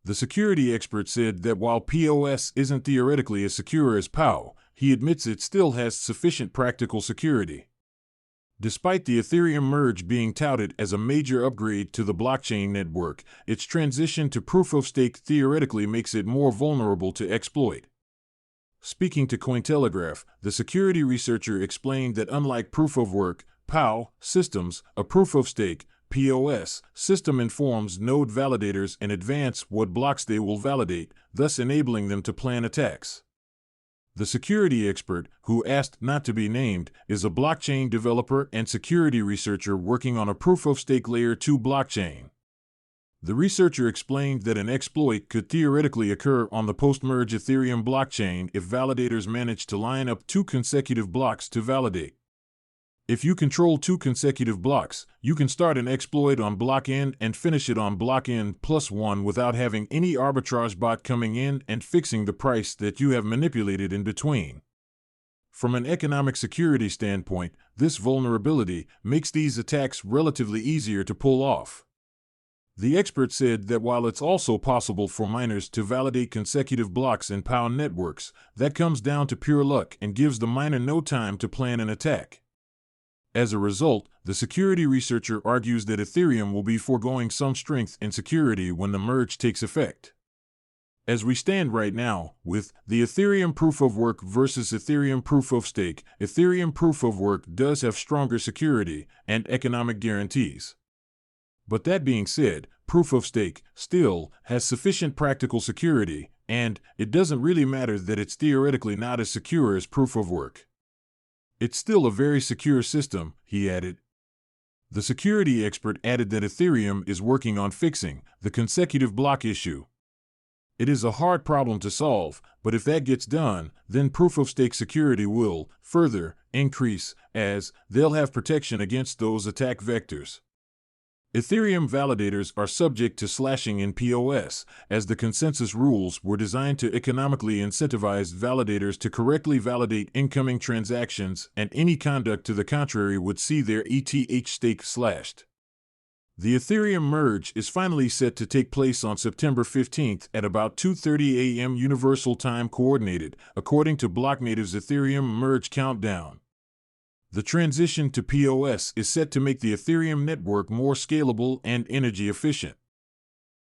The security expert said that while POS isn't theoretically as secure as POW, he admits it still has sufficient practical security. Despite the Ethereum Merge being touted as a major upgrade to the blockchain network, its transition to proof-of-stake theoretically makes it more vulnerable to exploit. Speaking to Cointelegraph, the security researcher explained that unlike proof-of-work (POW) systems, a proof-of-stake (POS) system informs node validators in advance what blocks they will validate, thus enabling them to plan attacks. The security expert, who asked not to be named, is a blockchain developer and security researcher working on a proof-of-stake Layer 2 blockchain. The researcher explained that an exploit could theoretically occur on the post-merge Ethereum blockchain if validators manage to line up 2 consecutive blocks to validate. If you control 2 consecutive blocks, you can start an exploit on block N and finish it on block N+1 without having any arbitrage bot coming in and fixing the price that you have manipulated in between. From an economic security standpoint, this vulnerability makes these attacks relatively easier to pull off. The expert said that while it's also possible for miners to validate consecutive blocks in POW networks, that comes down to pure luck and gives the miner no time to plan an attack. As a result, the security researcher argues that Ethereum will be foregoing some strength and security when the merge takes effect. As we stand right now, with the Ethereum proof-of-work versus Ethereum proof-of-stake, Ethereum proof-of-work does have stronger security and economic guarantees. But that being said, proof-of-stake still has sufficient practical security, and it doesn't really matter that it's theoretically not as secure as proof-of-work. It's still a very secure system, he added. The security expert added that Ethereum is working on fixing the consecutive block issue. It is a hard problem to solve, but if that gets done, then proof-of-stake security will further increase, as they'll have protection against those attack vectors. Ethereum validators are subject to slashing in POS, as the consensus rules were designed to economically incentivize validators to correctly validate incoming transactions, and any conduct to the contrary would see their ETH stake slashed. The Ethereum Merge is finally set to take place on September 15th at about 2:30 a.m. Universal Time Coordinated, according to Blocknative's Ethereum Merge countdown. The transition to POS is set to make the Ethereum network more scalable and energy efficient.